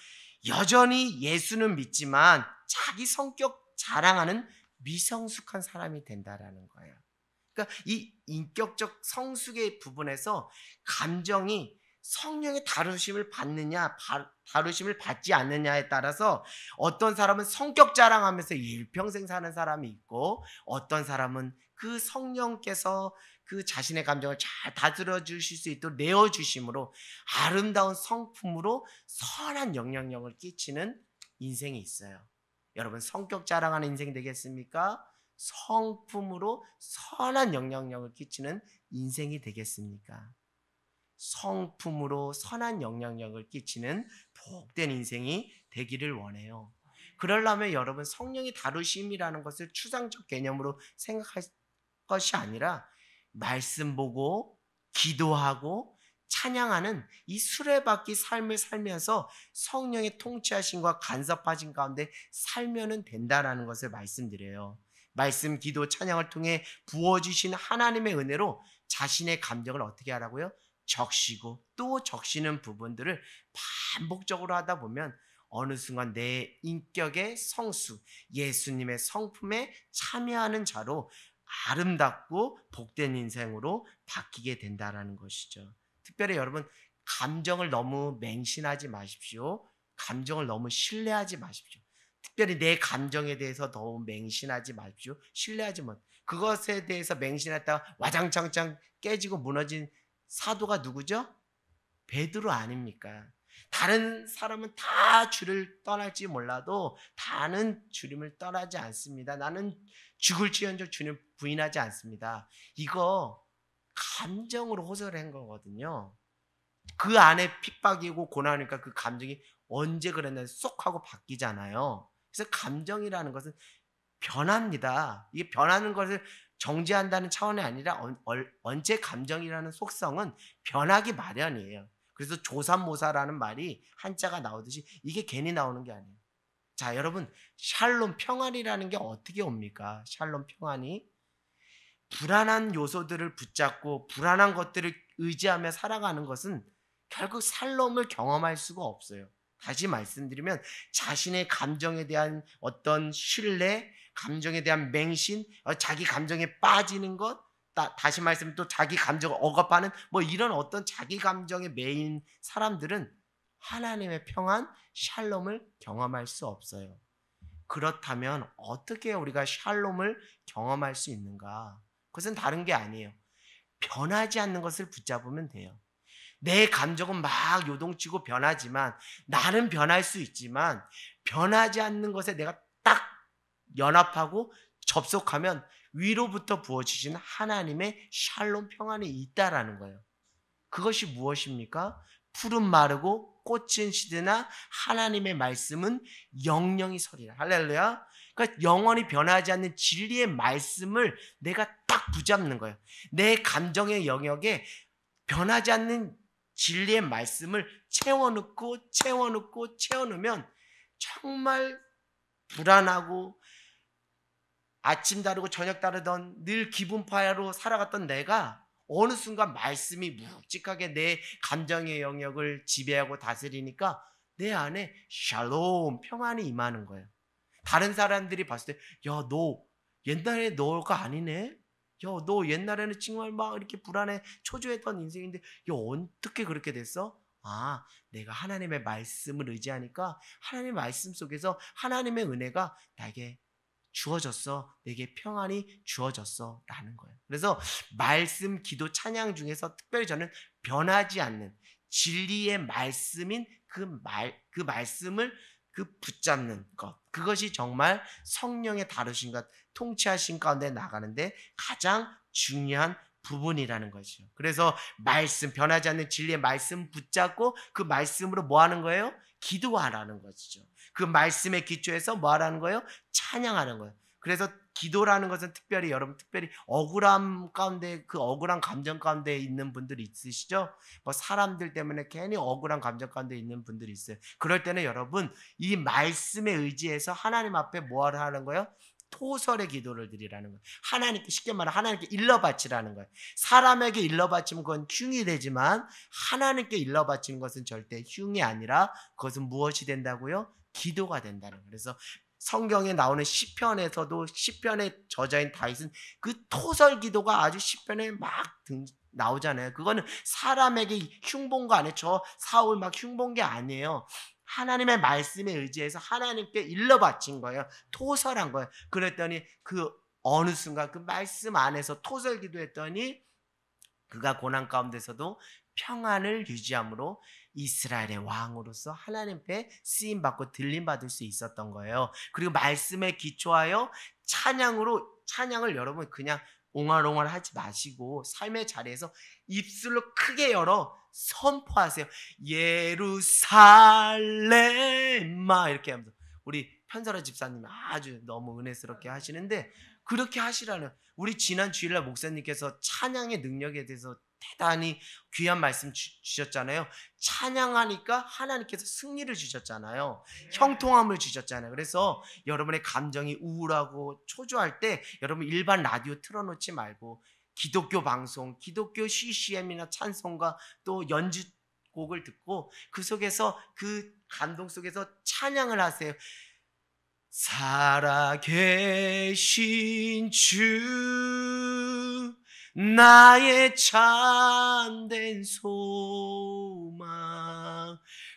여전히 예수는 믿지만 자기 성격 자랑하는 미성숙한 사람이 된다라는 거예요. 그러니까 이 인격적 성숙의 부분에서 감정이 성령의 다루심을 받느냐, 다루심을 받지 않느냐에 따라서 어떤 사람은 성격 자랑하면서 일평생 사는 사람이 있고, 어떤 사람은 그 성령께서 그 자신의 감정을 잘 다스려 주실 수 있도록 내어주심으로 아름다운 성품으로 선한 영향력을 끼치는 인생이 있어요. 여러분, 성격 자랑하는 인생 되겠습니까? 성품으로 선한 영향력을 끼치는 인생이 되겠습니까? 성품으로 선한 영향력을 끼치는 복된 인생이 되기를 원해요. 그러려면 여러분, 성령이 다루심이라는 것을 추상적 개념으로 생각할 것이 아니라 말씀 보고 기도하고 찬양하는 이 수레바퀴 삶을 살면서 성령의 통치하심과 간섭하심 가운데 살면 된다라는 것을 말씀드려요. 말씀, 기도, 찬양을 통해 부어주신 하나님의 은혜로 자신의 감정을 어떻게 하라고요? 적시고 또 적시는 부분들을 반복적으로 하다 보면 어느 순간 내 인격의 성수, 예수님의 성품에 참여하는 자로 아름답고 복된 인생으로 바뀌게 된다는 것이죠. 특별히 여러분, 감정을 너무 맹신하지 마십시오. 감정을 너무 신뢰하지 마십시오. 특별히 내 감정에 대해서 너무 맹신하지 마십시오. 신뢰하지 마. 그것에 대해서 맹신했다가 와장창창 깨지고 무너진 사도가 누구죠? 베드로 아닙니까? 다른 사람은 다 주를 떠날지 몰라도 나는 주님을 떠나지 않습니다. 나는 죽을지언정 주님 부인하지 않습니다. 이거 감정으로 호소한 거거든요. 그 안에 핍박이고 고난이니까 그 감정이 언제 그랬나 쏙 하고 바뀌잖아요. 그래서 감정이라는 것은 변합니다. 이게 변하는 것을 정죄한다는 차원이 아니라 언제 감정이라는 속성은 변하기 마련이에요. 그래서 조삼모사라는 말이 한자가 나오듯이 이게 괜히 나오는 게 아니에요. 자, 여러분, 샬롬 평안이라는 게 어떻게 옵니까? 샬롬 평안이 불안한 요소들을 붙잡고 불안한 것들을 의지하며 살아가는 것은 결국 샬롬을 경험할 수가 없어요. 다시 말씀드리면 자신의 감정에 대한 어떤 신뢰, 감정에 대한 맹신, 자기 감정에 빠지는 것, 다시 말씀드리면 또 자기 감정을 억압하는 뭐 이런 어떤 자기 감정에 매인 사람들은 하나님의 평안, 샬롬을 경험할 수 없어요. 그렇다면 어떻게 우리가 샬롬을 경험할 수 있는가? 그것은 다른 게 아니에요. 변하지 않는 것을 붙잡으면 돼요. 내 감정은 막 요동치고 변하지만 나는 변할 수 있지만 변하지 않는 것에 내가 딱 연합하고 접속하면 위로부터 부어주신 하나님의 샬롬 평안이 있다라는 거예요. 그것이 무엇입니까? 푸른 마르고 꽃은 시드나 하나님의 말씀은 영영이 서리라. 할렐루야. 그러니까 영원히 변하지 않는 진리의 말씀을 내가 딱 붙잡는 거예요. 내 감정의 영역에 변하지 않는 진리의 말씀을 채워넣고 채워넣으면 정말 불안하고 아침 다르고 저녁 다르던 늘 기분파야로 살아갔던 내가 어느 순간 말씀이 묵직하게 내 감정의 영역을 지배하고 다스리니까 내 안에 샬롬 평안이 임하는 거예요. 다른 사람들이 봤을 때 야, 너 옛날에 너가 아니네? 야, 너 옛날에는 정말 막 이렇게 불안해 초조했던 인생인데 야, 어떻게 그렇게 됐어? 아, 내가 하나님의 말씀을 의지하니까 하나님의 말씀 속에서 하나님의 은혜가 나에게 주어졌어. 내게 평안이 주어졌어. 라는 거예요. 그래서 말씀, 기도, 찬양 중에서 특별히 저는 변하지 않는 진리의 말씀인 그 말씀을 붙잡는 것. 그것이 정말 성령의 다루신 것, 통치하신 가운데 나가는데 가장 중요한 부분이라는 거죠. 그래서 말씀, 변하지 않는 진리의 말씀 붙잡고 그 말씀으로 뭐 하는 거예요? 기도하라는 것이죠. 그 말씀의 기초에서 뭐 하라는 거예요? 찬양하는 거예요. 그래서 기도라는 것은 여러분 특별히 억울함 가운데 그 억울한 감정 가운데 있는 분들이 있으시죠? 뭐 사람들 때문에 괜히 억울한 감정 가운데 있는 분들이 있어요. 그럴 때는 여러분 이 말씀에 의지해서 하나님 앞에 뭐 하라는 거예요? 토설의 기도를 드리라는 거예요. 하나님께 쉽게 말하면 하나님께 일러바치라는 거예요. 사람에게 일러바치면 그건 흉이 되지만 하나님께 일러바치는 것은 절대 흉이 아니라 그것은 무엇이 된다고요? 기도가 된다는 거예요. 그래서 성경에 나오는 시편에서도 시편의 저자인 다윗은 그 토설 기도가 아주 시편에 막 나오잖아요. 그거는 사람에게 흉본 거 아니에요. 저 사울 막 흉본 게 아니에요. 하나님의 말씀에 의지해서 하나님께 일러바친 거예요. 토설한 거예요. 그랬더니 그 어느 순간 그 말씀 안에서 토설 기도했더니 그가 고난 가운데서도 평안을 유지함으로 이스라엘의 왕으로서 하나님 앞에 쓰임받고 들림받을 수 있었던 거예요. 그리고 말씀에 기초하여 찬양을 여러분 그냥 옹알옹알 하지 마시고 삶의 자리에서 입술로 크게 열어 선포하세요. 예루살렘아 이렇게 하면서 우리 편설아 집사님이 아주 너무 은혜스럽게 하시는데 그렇게 하시라는 우리 지난 주일날 목사님께서 찬양의 능력에 대해서 대단히 귀한 말씀 주셨잖아요. 찬양하니까 하나님께서 승리를 주셨잖아요. 형통함을 주셨잖아요. 그래서 여러분의 감정이 우울하고 초조할 때 여러분 일반 라디오 틀어놓지 말고 기독교 방송, 기독교 CCM이나 찬송가 또 연주곡을 듣고 그 속에서 그 감동 속에서 찬양을 하세요. 살아계신 주 나의 참된 소망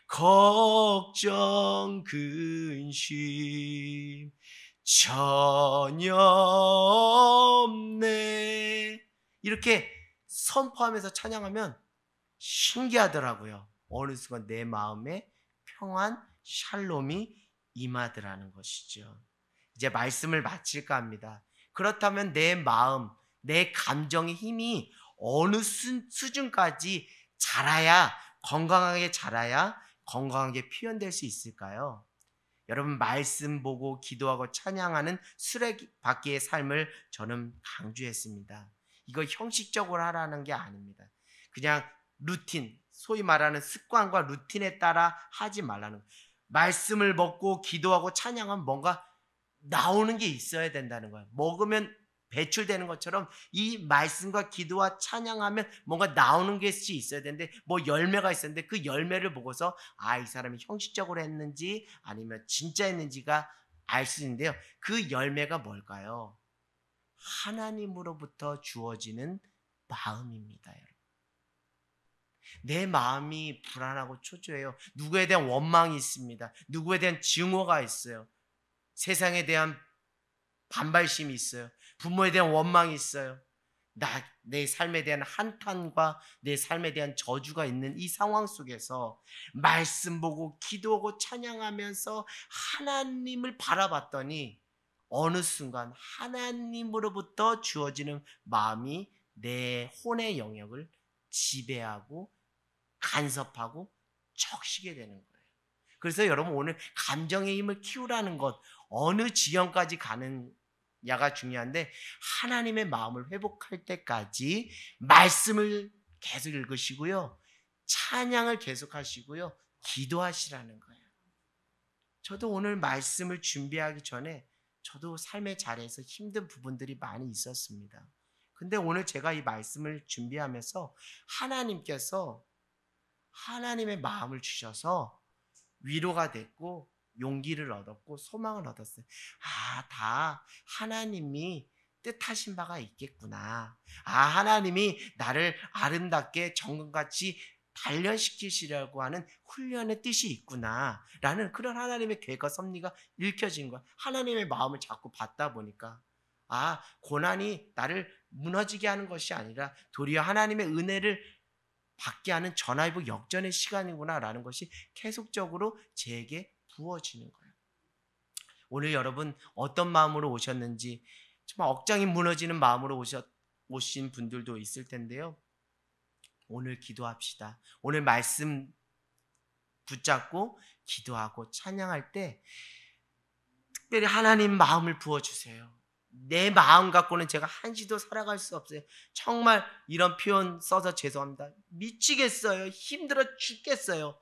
걱정 근심 전혀 없네 이렇게 선포하면서 찬양하면 신기하더라고요. 어느 순간 내 마음에 평안, 샬롬이 임하더라는 것이죠. 이제 말씀을 마칠까 합니다. 그렇다면 내 마음, 내 감정의 힘이 어느 수준까지 자라야, 건강하게 자라야 건강하게 표현될 수 있을까요? 여러분, 말씀 보고 기도하고 찬양하는 수레바퀴의 삶을 저는 강조했습니다. 이거 형식적으로 하라는 게 아닙니다. 그냥 루틴, 소위 말하는 습관과 루틴에 따라 하지 말라는 거예요. 말씀을 먹고 기도하고 찬양하면 뭔가 나오는 게 있어야 된다는 거예요. 먹으면 배출되는 것처럼 이 말씀과 기도와 찬양하면 뭔가 나오는 것이 있어야 되는데, 뭐 열매가 있었는데 그 열매를 보고서 이 사람이 형식적으로 했는지 아니면 진짜 했는지가 알 수 있는데요. 그 열매가 뭘까요? 하나님으로부터 주어지는 마음입니다, 여러분. 내 마음이 불안하고 초조해요. 누구에 대한 원망이 있습니다. 누구에 대한 증오가 있어요. 세상에 대한 반발심이 있어요. 부모에 대한 원망이 있어요. 내 삶에 대한 한탄과 내 삶에 대한 저주가 있는 이 상황 속에서 말씀 보고 기도하고 찬양하면서 하나님을 바라봤더니 어느 순간 하나님으로부터 주어지는 마음이 내 혼의 영역을 지배하고 간섭하고 적시게 되는 거예요. 그래서 여러분, 오늘 감정의 힘을 키우라는 것, 어느 지경까지 가느냐가 중요한데, 하나님의 마음을 회복할 때까지 말씀을 계속 읽으시고요, 찬양을 계속 하시고요, 기도하시라는 거예요. 저도 오늘 말씀을 준비하기 전에 저도 삶의 자리에서 힘든 부분들이 많이 있었습니다. 근데 오늘 제가 이 말씀을 준비하면서 하나님께서 하나님의 마음을 주셔서 위로가 됐고 용기를 얻었고 소망을 얻었어요. 다 하나님이 뜻하신 바가 있겠구나. 하나님이 나를 아름답게 정금같이 단련시키시려고 하는 훈련의 뜻이 있구나 라는 그런 하나님의 계획과 섭리가 읽혀진 거야. 하나님의 마음을 자꾸 받다 보니까 고난이 나를 무너지게 하는 것이 아니라 도리어 하나님의 은혜를 받게 하는 전화위복 역전의 시간이구나 라는 것이 계속적으로 제게 부어지는 거예요. 오늘 여러분 어떤 마음으로 오셨는지, 정말 억장이 무너지는 마음으로 오신 분들도 있을 텐데요. 오늘 기도합시다. 오늘 말씀 붙잡고 기도하고 찬양할 때 특별히 하나님 마음을 부어주세요. 내 마음 갖고는 제가 한시도 살아갈 수 없어요. 정말 이런 표현 써서 죄송합니다. 미치겠어요. 힘들어 죽겠어요.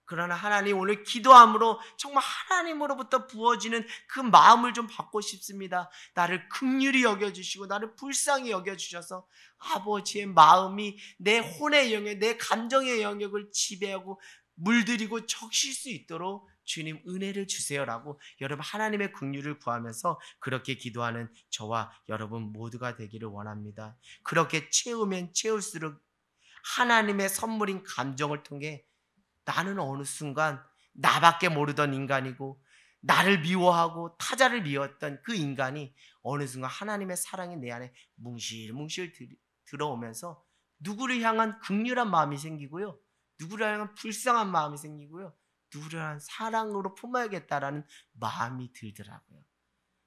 그러나 하나님, 오늘 기도함으로 정말 하나님으로부터 부어지는 그 마음을 좀 받고 싶습니다. 나를 긍휼히 여겨주시고 나를 불쌍히 여겨주셔서 아버지의 마음이 내 혼의 영역, 내 감정의 영역을 지배하고 물들이고 적실 수 있도록 주님 은혜를 주세요라고 여러분 하나님의 긍휼을 구하면서 그렇게 기도하는 저와 여러분 모두가 되기를 원합니다. 그렇게 채우면 채울수록 하나님의 선물인 감정을 통해 나는 어느 순간 나밖에 모르던 인간이고 나를 미워하고 타자를 미웠던 그 인간이 어느 순간 하나님의 사랑이 내 안에 뭉실뭉실 들어오면서 누구를 향한 긍휼한 마음이 생기고요, 누구를 향한 불쌍한 마음이 생기고요, 누구를 향한 사랑으로 품어야겠다라는 마음이 들더라고요.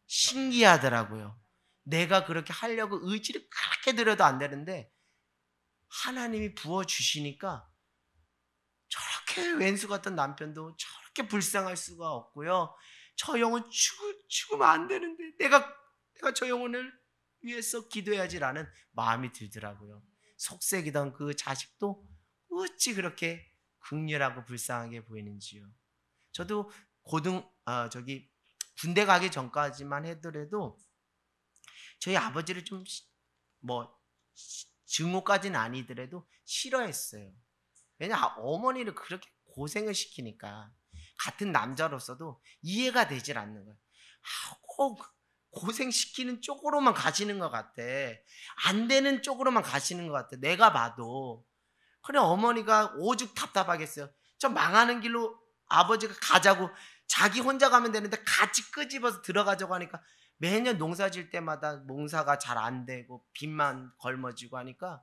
신기하더라고요. 내가 그렇게 하려고 의지를 그렇게 들여도 안 되는데 하나님이 부어주시니까 저렇게 왼수 같은 남편도 저렇게 불쌍할 수가 없고요. 저 영혼 죽으면 안 되는데 내가 저 영혼을 위해서 기도해야지라는 마음이 들더라고요. 속색이던 그 자식도 어찌 그렇게 긍휼하고 불쌍하게 보이는지요. 저도 군대 가기 전까지만 하더라도 저희 아버지를 좀 증오까지는 아니더라도 싫어했어요. 왜냐, 어머니를 그렇게 고생을 시키니까 같은 남자로서도 이해가 되질 않는 거예요. 꼭 고생시키는 쪽으로만 가시는 것 같아. 안 되는 쪽으로만 가시는 것 같아. 내가 봐도. 그래, 어머니가 오죽 답답하겠어요. 저 망하는 길로 아버지가 가자고, 자기 혼자 가면 되는데 같이 끄집어서 들어가자고 하니까 매년 농사 질 때마다 농사가 잘 안 되고 빚만 걸머지고 하니까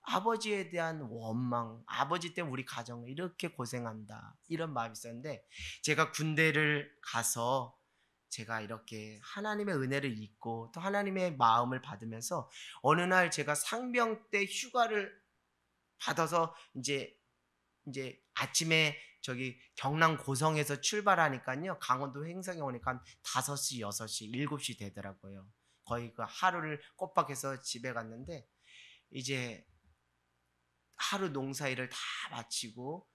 아버지에 대한 원망, 아버지 때문에 우리 가정을 이렇게 고생한다, 이런 마음이 있었는데, 제가 군대를 가서 제가 이렇게 하나님의 은혜를 잊고 또 하나님의 마음을 받으면서 어느 날 제가 상병 때 휴가를 받아서 이제 아침에 저기 경남 고성에서 출발하니까요, 강원도 횡성에 오니까 한 5시, 6시, 7시 되더라고요. 거의 그 하루를 꼬박해서 집에 갔는데, 이제 하루 농사일을 다 마치고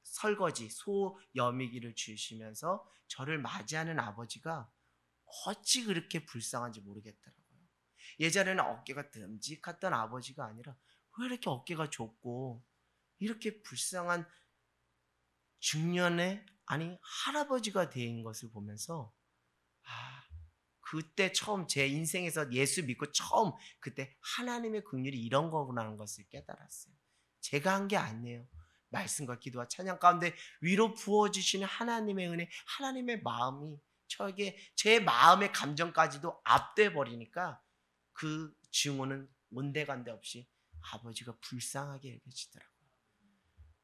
설거지, 소 여미기를 주시면서 저를 맞이하는 아버지가 어찌 그렇게 불쌍한지 모르겠더라고요. 예전에는 어깨가 듬직했던 아버지가 아니라 왜 이렇게 어깨가 좁고 이렇게 불쌍한 중년의, 아니 할아버지가 된 것을 보면서, 아, 그때 처음 제 인생에서 예수 믿고 처음 그때 하나님의 긍휼이 이런 거구나 하는 것을 깨달았어요. 제가 한 게 아니에요. 말씀과 기도와 찬양 가운데 위로 부어주시는 하나님의 은혜, 하나님의 마음이 저에게 제 마음의 감정까지도 압돼 버리니까 그 증오는 온데간데 없이 아버지가 불쌍하게 여겨지더라고요.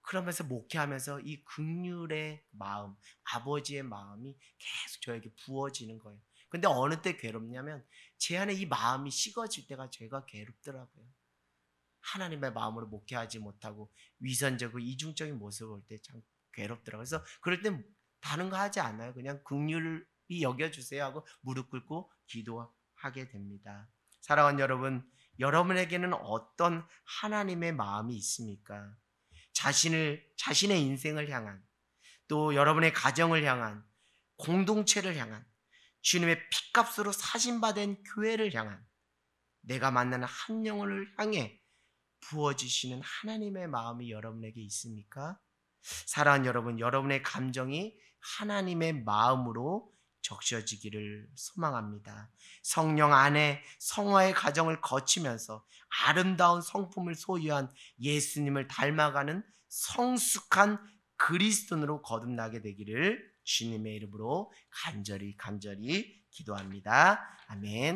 그러면서 목회하면서 이 긍휼의 마음, 아버지의 마음이 계속 저에게 부어지는 거예요. 근데 어느 때 괴롭냐면 제 안에 이 마음이 식어질 때가 제가 괴롭더라고요. 하나님의 마음으로 목회하지 못하고 위선적이고 이중적인 모습을 볼 때 참 괴롭더라고요. 그래서 그럴 땐 다른 거 하지 않아요. 그냥 긍휼히 여겨주세요 하고 무릎 꿇고 기도하게 됩니다. 사랑하는 여러분, 여러분에게는 어떤 하나님의 마음이 있습니까? 자신의 인생을 향한, 또 여러분의 가정을 향한, 공동체를 향한, 주님의 피값으로 사신받은 교회를 향한, 내가 만나는 한 영혼을 향해 부어지시는 하나님의 마음이 여러분에게 있습니까? 사랑하는 여러분, 여러분의 감정이 하나님의 마음으로 적셔지기를 소망합니다. 성령 안에 성화의 과정을 거치면서 아름다운 성품을 소유한 예수님을 닮아가는 성숙한 그리스도인으로 거듭나게 되기를 주님의 이름으로 간절히 기도합니다. 아멘.